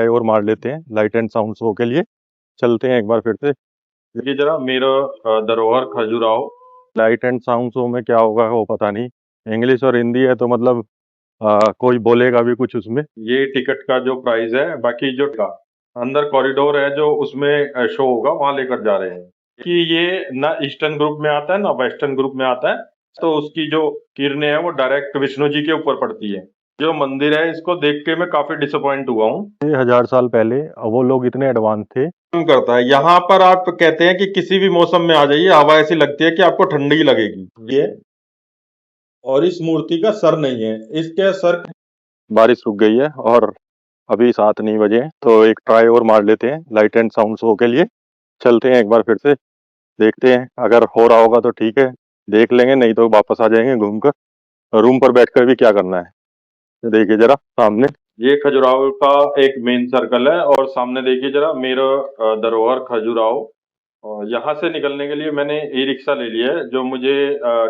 और मार लेते हैं लाइट एंड साउंड शो के लिए। चलते हैं एक बार फिर से। देखिए जरा मेरा धरोहर Khajuraho. Light and sound show में क्या होगा वो पता नहीं। इंग्लिश और हिंदी है तो मतलब कोई बोलेगा भी कुछ उसमें। ये टिकट का जो प्राइस है, बाकी जो का अंदर कॉरिडोर है जो उसमें शो होगा वहां लेकर जा रहे हैं कि ये ना ईस्टर्न ग्रुप में आता है ना वेस्टर्न ग्रुप में आता है, तो उसकी जो किरणें हैं वो डायरेक्ट विष्णु जी के ऊपर पड़ती है। जो मंदिर है इसको देख के मैं काफी डिसअपॉइंट हुआ हूँ। 1000 साल पहले वो लोग इतने एडवांस थे। करता है यहाँ पर आप कहते हैं कि किसी भी मौसम में आ जाइए, हवा ऐसी लगती है कि आपको ठंडी लगेगी। ये और इस मूर्ति का सर नहीं है, इसके सर। बारिश रुक गई है और अभी 7 नहीं बजे हैं, तो एक ट्राई और मार लेते हैं लाइट एंड साउंड शो के लिए। चलते हैं एक बार फिर से, देखते हैं अगर हो रहा होगा तो ठीक है, देख लेंगे, नहीं तो वापस आ जाएंगे घूमकर। रूम पर बैठकर भी क्या करना है। तो देखिए जरा सामने ये खजुराहो का एक मेन सर्कल है और सामने देखिए जरा मेरा धरोहर खजुराहो। और यहाँ से निकलने के लिए मैंने ई रिक्शा ले लिया है जो मुझे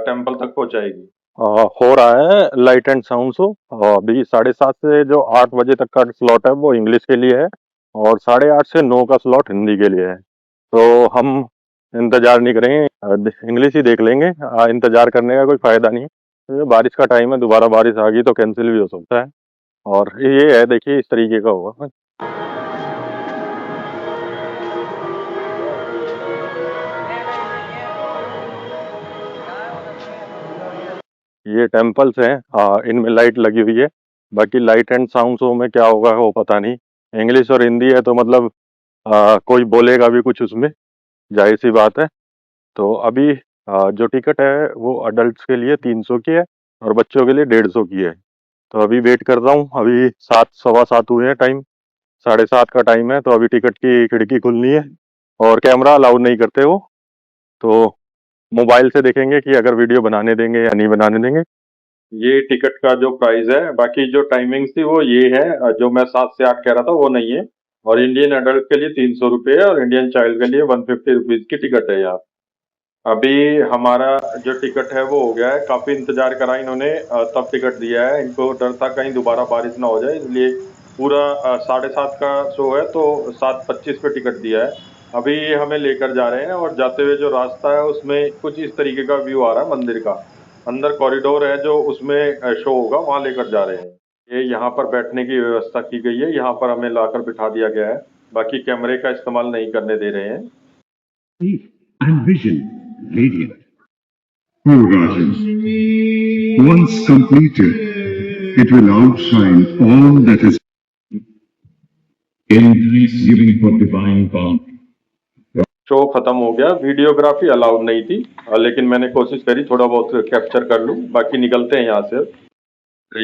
टेम्पल तक पहुंचाएगी। हो रहा है लाइट एंड साउंड शो। अभी 7:30 से जो 8 बजे तक का स्लॉट है वो इंग्लिश के लिए है और 8:30 से 9 का स्लॉट हिंदी के लिए है। तो हम इंतजार नहीं करेंगे, इंग्लिश ही देख लेंगे। इंतजार करने का कोई फायदा नहीं। तो बारिश का टाइम है, दोबारा बारिश आ गई तो कैंसिल भी हो सकता है। और ये है देखिए इस तरीके का होगा। ये टेम्पल्स हैं, इनमें लाइट लगी हुई है। बाकी लाइट एंड साउंड शो में क्या होगा वो पता नहीं। इंग्लिश और हिंदी है तो मतलब कोई बोलेगा भी कुछ उसमें, जाहिर सी बात है। तो अभी जो टिकट है वो अडल्ट्स के लिए 300 की है और बच्चों के लिए 150 की है। तो अभी वेट कर रहा हूँ, अभी 7 सवा 7 हुए हैं टाइम, 7:30 का टाइम है। तो अभी टिकट की खिड़की खुलनी है और कैमरा अलाउड नहीं करते वो, तो मोबाइल से देखेंगे कि अगर वीडियो बनाने देंगे या नहीं बनाने देंगे। ये टिकट का जो प्राइस है, बाकी जो टाइमिंग थी वो ये है, जो मैं 7 से 8 कह रहा था वो नहीं है। और इंडियन एडल्ट के लिए 300 रुपये है और इंडियन चाइल्ड के लिए 150 रुपीज की टिकट है यार। अभी हमारा जो टिकट है वो हो गया है, काफी इंतजार करा इन्होंने, तब टिकट दिया है। इनको डर था कहीं दोबारा बारिश ना हो जाए, इसलिए पूरा 7:30 का शो है तो 7:25 पे टिकट दिया है। अभी हमें लेकर जा रहे हैं और जाते हुए जो रास्ता है उसमें कुछ इस तरीके का व्यू आ रहा है मंदिर का। अंदर कॉरिडोर है जो उसमें शो होगा, वहां लेकर जा रहे हैं। ये यहाँ पर बैठने की व्यवस्था की गई है, यहाँ पर हमें लाकर बिठा दिया गया है। बाकी कैमरे का इस्तेमाल नहीं करने दे रहे हैं। And vision radiant. Oh Rajas, once completed, it will outshine all that is in thanksgiving for divine bounty. Show खत्म हो गया, वीडियोग्राफी अलाउड नहीं थी, लेकिन मैंने कोशिश करी थोड़ा बहुत कैप्चर कर लूं। बाकी निकलते हैं यहाँ से।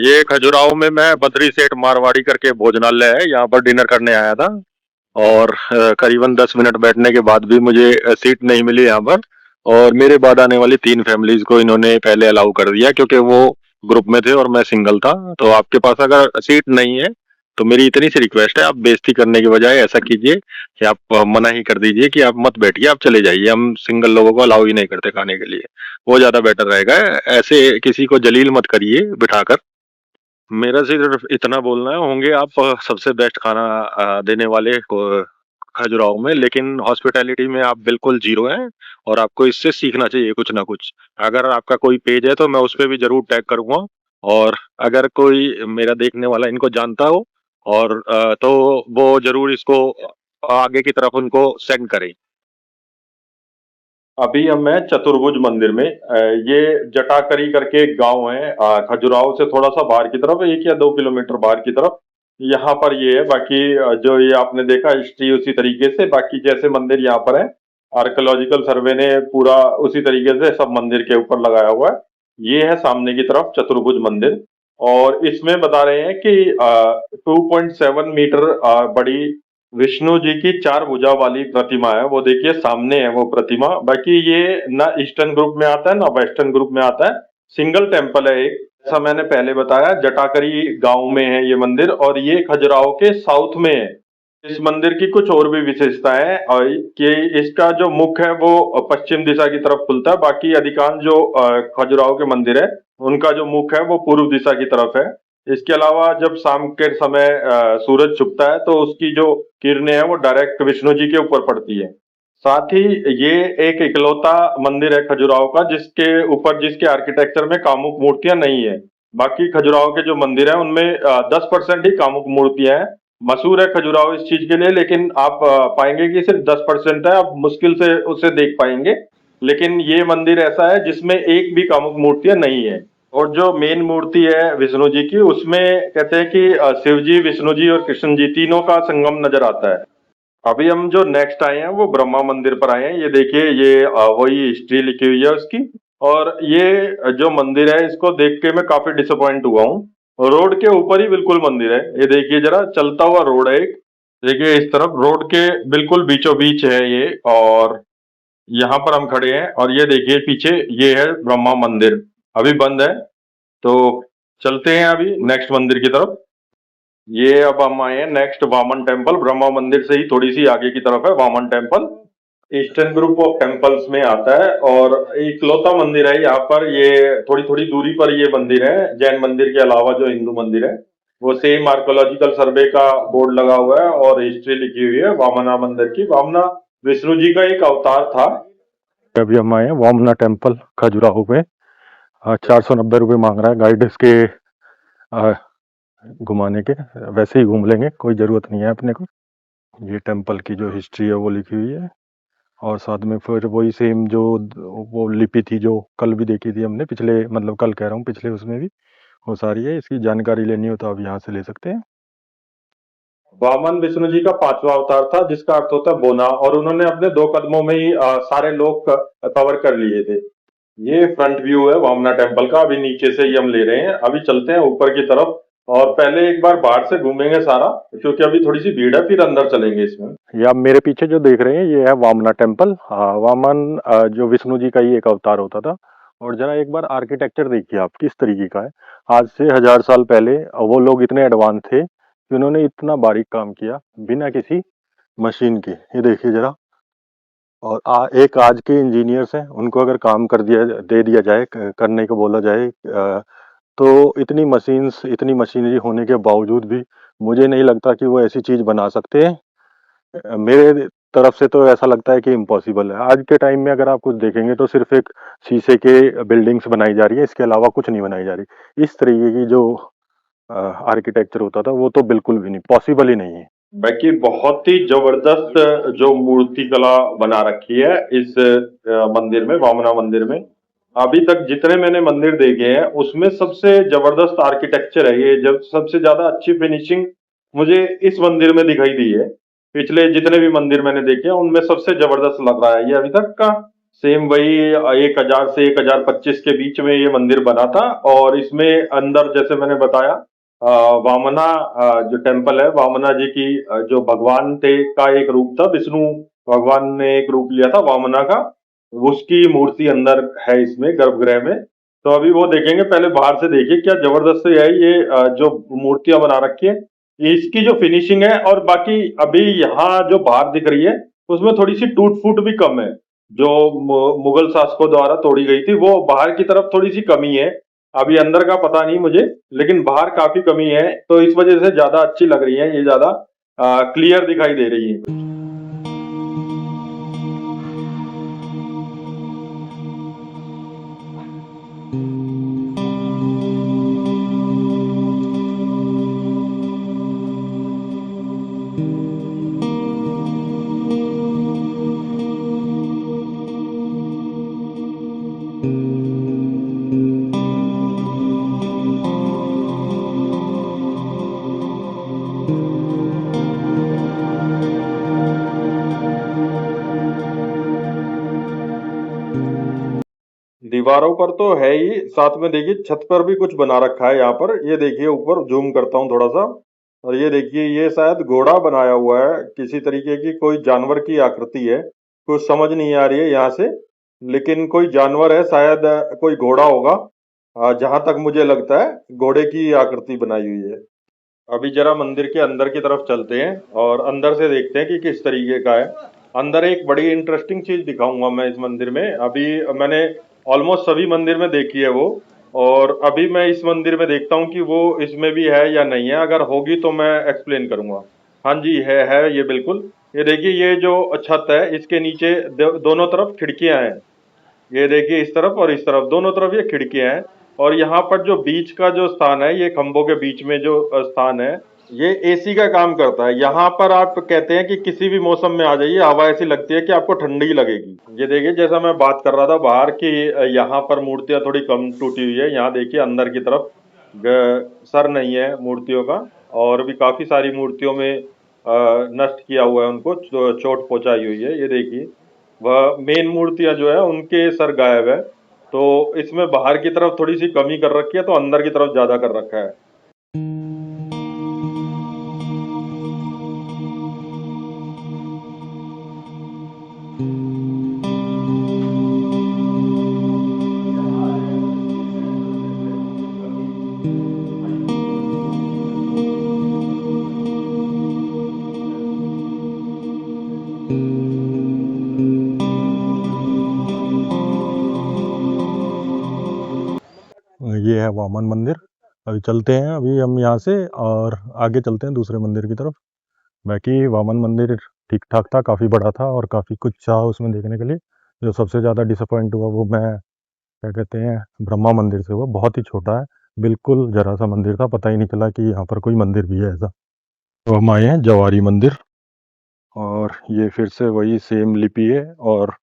ये खजुराहो में मैं बद्री सेठ मारवाड़ी करके भोजनालय है, यहाँ पर डिनर करने आया था और करीबन 10 मिनट बैठने के बाद भी मुझे सीट नहीं मिली यहाँ पर। और मेरे बाद आने वाली 3 फैमिलीज को इन्होंने पहले अलाउ कर दिया क्योंकि वो ग्रुप में थे और मैं सिंगल था। तो आपके पास अगर सीट नहीं है तो मेरी इतनी सी रिक्वेस्ट है, आप बेइज्जती करने के बजाय ऐसा कीजिए कि आप मना ही कर दीजिए कि आप मत बैठिए, आप चले जाइए। हम सिंगल लोगों को अलाउ ही नहीं करते खाने के लिए, वो ज्यादा बेटर रहेगा। ऐसे किसी को जलील मत करिए बिठाकर। मेरा सिर्फ इतना बोलना है, होंगे आप सबसे बेस्ट खाना देने वाले खजुराहो में, लेकिन हॉस्पिटैलिटी में आप बिल्कुल जीरो हैं और आपको इससे सीखना चाहिए कुछ ना कुछ। अगर आपका कोई पेज है तो मैं उस पर भी जरूर टैग करूंगा, और अगर कोई मेरा देखने वाला इनको जानता हो और तो वो जरूर इसको आगे की तरफ उनको सेंड करें। अभी हम हैं चतुर्भुज मंदिर में। ये जटाकरी करके एक गांव है खजुराहो से थोड़ा सा बाहर की तरफ, 1 या 2 किलोमीटर बाहर की तरफ। यहाँ पर ये है, बाकी जो ये आपने देखा हिस्ट्री उसी तरीके से, बाकी जैसे मंदिर यहाँ पर है आर्कियोलॉजिकल सर्वे ने पूरा उसी तरीके से सब मंदिर के ऊपर लगाया हुआ है। ये है सामने की तरफ चतुर्भुज मंदिर, और इसमें बता रहे हैं कि 2.7 मीटर बड़ी विष्णु जी की 4 भुजा वाली प्रतिमा है। वो देखिए सामने है वो प्रतिमा। बाकी ये ना ईस्टर्न ग्रुप में आता है ना वेस्टर्न ग्रुप में आता है, सिंगल टेम्पल है एक। ऐसा मैंने पहले बताया, जटाकरी गांव में है ये मंदिर और ये खजुराहो के साउथ में है। इस मंदिर की कुछ और भी विशेषताएं हैं और कि इसका जो मुख है वो पश्चिम दिशा की तरफ खुलता है। बाकी अधिकांश जो खजुराहो के मंदिर है उनका जो मुख है वो पूर्व दिशा की तरफ है। इसके अलावा जब शाम के समय सूरज छुपता है तो उसकी जो किरणें हैं वो डायरेक्ट विष्णु जी के ऊपर पड़ती है। साथ ही ये एक इकलौता मंदिर है खजुराहो का जिसके आर्किटेक्चर में कामुक मूर्तियां नहीं है। बाकी खजुराहो के जो मंदिर है उनमें 10% ही कामुक मूर्तियां हैं। मशहूर है खजुराहो इस चीज के लिए, लेकिन आप पाएंगे कि सिर्फ 10% है। आप मुश्किल से उसे देख पाएंगे। लेकिन ये मंदिर ऐसा है जिसमें एक भी कामुक मूर्तियां नहीं है। और जो मेन मूर्ति है विष्णु जी की, उसमें कहते हैं कि शिव जी, विष्णु जी और कृष्ण जी तीनों का संगम नजर आता है। अभी हम जो नेक्स्ट आए हैं वो ब्रह्मा मंदिर पर आए हैं। ये देखिए, ये वही हिस्ट्री लिखी हुई है उसकी। और ये जो मंदिर है इसको देख के मैं काफी डिसअपॉइंट हुआ हूँ। रोड के ऊपर ही बिल्कुल मंदिर है। ये देखिए जरा, चलता हुआ रोड है एक। देखिए इस तरफ रोड के बिल्कुल बीचों बीच है ये। और यहाँ पर हम खड़े हैं और ये देखिए पीछे, ये है ब्रह्मा मंदिर। अभी बंद है। तो चलते हैं अभी नेक्स्ट मंदिर की तरफ। ये अब हम आए हैं नेक्स्ट वामन टेम्पल। ब्रह्मा मंदिर से ही थोड़ी सी आगे की तरफ है Vamana temple. Eastern group of temples में आता है और इकलौता मंदिर है यहाँ पर। ये थोड़ी थोड़ी दूरी पर ये मंदिर है। जैन मंदिर के अलावा जो हिंदू मंदिर है वो सेम आर्कोलॉजिकल सर्वे का बोर्ड लगा हुआ है और हिस्ट्री लिखी हुई है वामना मंदिर की। वामना विष्णु जी का एक अवतार था। अभी हम आए हैं वामना टेम्पल खजुराहो पे। 490 रुपये मांग रहा है गाइड इसके घुमाने के। वैसे ही घूम लेंगे, कोई ज़रूरत नहीं है अपने को। ये टेम्पल की जो हिस्ट्री है वो लिखी हुई है और साथ में फिर वही सेम जो वो लिपि थी जो कल भी देखी थी हमने, पिछले मतलब कल कह रहा हूँ पिछले उसमें भी वो सारी है। इसकी जानकारी लेनी हो तो आप यहाँ से ले सकते हैं। वामन विष्णु जी का 5वां अवतार था जिसका अर्थ होता है बोना, और उन्होंने अपने 2 कदमों में ही सारे लोग कवर कर लिए थे। ये फ्रंट व्यू है वामना टेम्पल का। अभी नीचे से ही हम ले रहे हैं। अभी चलते हैं ऊपर की तरफ और पहले एक बार बाहर से घूमेंगे सारा, क्योंकि अभी थोड़ी सी भीड़ है, फिर अंदर चलेंगे इसमें। ये आप मेरे पीछे जो देख रहे हैं ये है वामना टेम्पल। वामन जो विष्णु जी का ही एक अवतार होता था। और जरा एक बार आर्किटेक्चर देखिए आप किस तरीके का है। आज से 1000 साल पहले वो लोग इतने एडवांस थे कि उन्होंने इतना बारीक काम किया बिना किसी मशीन के। ये देखिए जरा। और एक आज के इंजीनियर्स हैं, उनको अगर काम कर दिया दे दिया जाए, करने को बोला जाए, तो इतनी मशीनरी होने के बावजूद भी मुझे नहीं लगता कि वो ऐसी चीज बना सकते हैं। मेरे तरफ से तो ऐसा लगता है कि इम्पॉसिबल है। आज के टाइम में अगर आप कुछ देखेंगे तो सिर्फ एक शीशे के बिल्डिंग्स बनाई जा रही है, इसके अलावा कुछ नहीं बनाई जा रही। इस तरीके की जो आर्किटेक्चर होता था वो तो बिल्कुल भी नहीं, पॉसिबल ही नहीं है। बाकी बहुत ही जबरदस्त जो मूर्ति कला बना रखी है इस मंदिर में, वामना मंदिर में। अभी तक जितने मैंने मंदिर देखे हैं उसमें सबसे जबरदस्त आर्किटेक्चर है ये। जब सबसे ज्यादा अच्छी फिनिशिंग मुझे इस मंदिर में दिखाई दी है। पिछले जितने भी मंदिर मैंने देखे हैं उनमें सबसे जबरदस्त लग रहा है ये अभी तक का। सेम वही 1000 से 1025 के बीच में ये मंदिर बना था। और इसमें अंदर जैसे मैंने बताया, वामना जो टेम्पल है, वामना जी की जो भगवान थे का एक रूप था। विष्णु भगवान ने एक रूप लिया था वामना का, उसकी मूर्ति अंदर है इसमें गर्भगृह में। तो अभी वो देखेंगे। पहले बाहर से देखिए क्या जबरदस्त है ये जो मूर्तियां बना रखी है, इसकी जो फिनिशिंग है। और बाकी अभी यहाँ जो बाहर दिख रही है उसमें थोड़ी सी टूट फूट भी कम है। जो मुगल शासकों द्वारा तोड़ी गई थी वो बाहर की तरफ थोड़ी सी कमी है। अभी अंदर का पता नहीं मुझे, लेकिन बाहर काफी कमी है। तो इस वजह से ज्यादा अच्छी लग रही है, ये ज्यादा क्लियर दिखाई दे रही है। दीवारों पर तो है ही, साथ में देखिए छत पर भी कुछ बना रखा है यहाँ पर। ये देखिए ऊपर जूम करता हूँ थोड़ा सा, और ये देखिए ये शायद घोड़ा बनाया हुआ है किसी तरीके की, कोई जानवर की आकृति है। कुछ समझ नहीं आ रही है यहाँ से, लेकिन कोई जानवर है शायद, कोई घोड़ा होगा। जहां तक मुझे लगता है घोड़े की आकृति बनाई हुई है। अभी जरा मंदिर के अंदर की तरफ चलते हैं और अंदर से देखते हैं कि किस तरीके का है। अंदर एक बड़ी इंटरेस्टिंग चीज दिखाऊंगा मैं इस मंदिर में। अभी मैंने ऑलमोस्ट सभी मंदिर में देखी है वो, और अभी मैं इस मंदिर में देखता हूँ कि वो इसमें भी है या नहीं है। अगर होगी तो मैं एक्सप्लेन करूंगा। हाँ जी, है ये बिल्कुल। ये देखिए, ये जो छत है इसके नीचे दोनों तरफ खिड़कियां हैं। ये देखिए, इस तरफ और इस तरफ दोनों तरफ ये खिड़कियां हैं। और यहाँ पर जो बीच का जो स्थान है, ये खंभों के बीच में जो स्थान है, ये एसी का काम करता है। यहाँ पर आप कहते हैं कि किसी भी मौसम में आ जाइए, हवा ऐसी लगती है कि आपको ठंडी लगेगी। ये देखिए, जैसा मैं बात कर रहा था बाहर की, यहाँ पर मूर्तियां थोड़ी कम टूटी हुई है। यहाँ देखिए अंदर की तरफ सर नहीं है मूर्तियों का। और भी काफी सारी मूर्तियों में नष्ट किया हुआ है, उनको चोट पहुंचाई हुई है। ये देखिए, वह मेन मूर्तियां जो है उनके सर गायब है। तो इसमें बाहर की तरफ थोड़ी सी कमी कर रखी है, तो अंदर की तरफ ज्यादा कर रखा है। ये है वामन मंदिर। अभी चलते हैं, अभी हम यहाँ से और आगे चलते हैं दूसरे मंदिर की तरफ। बाकी वामन मंदिर ठीक ठाक था, काफ़ी बड़ा था और काफ़ी कुछ था उसमें देखने के लिए। जो सबसे ज़्यादा डिसअपॉइंट हुआ वो मैं क्या कहते हैं ब्रह्मा मंदिर से हुआ। बहुत ही छोटा है, बिल्कुल जरा सा मंदिर था, पता ही नहीं चला कि यहाँ पर कोई मंदिर भी है ऐसा। तो हम आए हैं जवारी मंदिर, और ये फिर से वही सेम लिपि है, और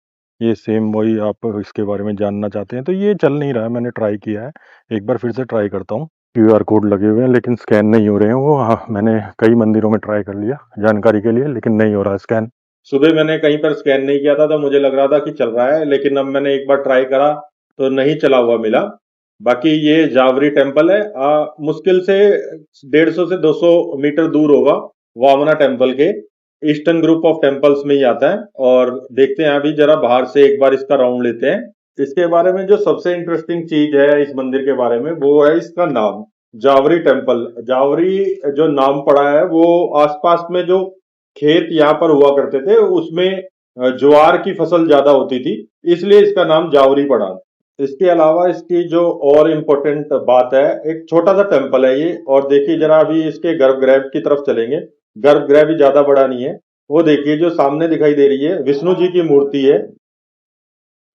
ये सेम वही आप इसके बारे में जानना चाहते हैं। तो ये चल नहीं रहा है, मैंने ट्राई किया है, एक बार फिर से ट्राई करता हूँ। क्यूआर कोड लगे हुए हैं लेकिन स्कैन नहीं हो रहे हैं वो। हाँ, मैंने कई मंदिरों में ट्राई कर लिया जानकारी के लिए, लेकिन नहीं हो रहा स्कैन। सुबह मैंने कहीं पर स्कैन नहीं किया था तो मुझे लग रहा था कि चल रहा है, लेकिन अब मैंने एक बार ट्राई करा तो नहीं चला हुआ मिला। बाकी ये जावरी टेम्पल है, मुश्किल से 150 से 200 मीटर दूर होगा वामना टेम्पल के। ईस्टर्न ग्रुप ऑफ टेम्पल्स में ही आता है। और देखते हैं अभी जरा बाहर से एक बार इसका राउंड लेते हैं। इसके बारे में जो सबसे इंटरेस्टिंग चीज है इस मंदिर के बारे में, वो है इसका नाम, जावरी टेम्पल। जावरी जो नाम पड़ा है वो आसपास में जो खेत यहाँ पर हुआ करते थे उसमें ज्वार की फसल ज्यादा होती थी, इसलिए इसका नाम जावरी पड़ा। इसके अलावा इसकी जो और इम्पोर्टेंट बात है, एक छोटा सा टेम्पल है ये। और देखिए जरा अभी इसके गर्भगृह की तरफ चलेंगे। गर्भगृह भी ज्यादा बड़ा नहीं है। वो देखिए जो सामने दिखाई दे रही है विष्णु जी की मूर्ति है,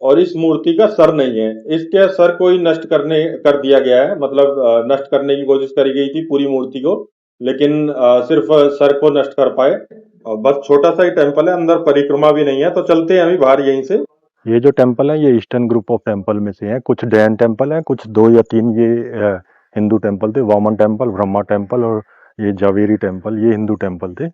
और इस मूर्ति का सर नहीं है। इसके सर को ही नष्ट कर दिया गया है, मतलब नष्ट करने की कोशिश करी गई थी पूरी मूर्ति को, लेकिन सिर्फ सर को नष्ट कर पाए। और बस छोटा सा ही टेम्पल है, अंदर परिक्रमा भी नहीं है। तो चलते हैं अभी बाहर यहीं से। ये जो टेम्पल है ये ईस्टर्न ग्रुप ऑफ टेम्पल में से है। कुछ जैन टेम्पल है, कुछ 2 या 3 ये हिंदू टेम्पल थे। वामन टेम्पल, ब्रह्मा टेम्पल और ये जावेरी टेम्पल, ये हिंदू टेम्पल थे।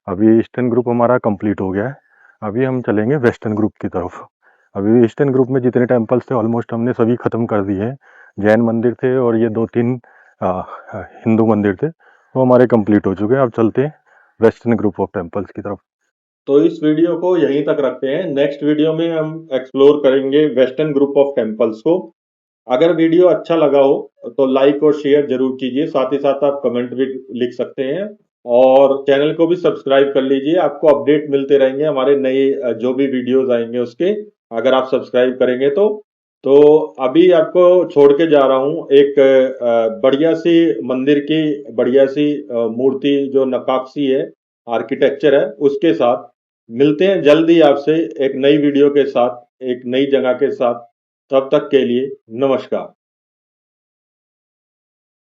अभी ईस्टर्न ग्रुप हमारा कंप्लीट हो गया है। अभी हम चलेंगे वेस्टर्न ग्रुप की तरफ। अभी ईस्टर्न ग्रुप में जितने टेम्पल्स थे ऑलमोस्ट हमने सभी खत्म कर दिए हैं। जैन मंदिर थे और ये 2-3 हिंदू मंदिर थे, वो हमारे कंप्लीट हो चुके हैं। अब चलते हैं वेस्टर्न ग्रुप ऑफ टेम्पल्स की तरफ। तो इस वीडियो को यहीं तक रखते हैं। नेक्स्ट वीडियो में हम एक्सप्लोर करेंगे वेस्टर्न ग्रुप ऑफ टेम्पल्स को। अगर वीडियो अच्छा लगा हो तो लाइक और शेयर जरूर कीजिए, साथ ही साथ आप कमेंट भी लिख सकते हैं। और चैनल को भी सब्सक्राइब कर लीजिए, आपको अपडेट मिलते रहेंगे हमारे नए जो भी वीडियोस आएंगे उसके, अगर आप सब्सक्राइब करेंगे तो अभी आपको छोड़ के जा रहा हूँ एक बढ़िया सी मंदिर की बढ़िया सी मूर्ति जो नकाशी है, आर्किटेक्चर है, उसके साथ। मिलते हैं जल्दी आपसे एक नई वीडियो के साथ, एक नई जगह के साथ। तब तक के लिए नमस्कार।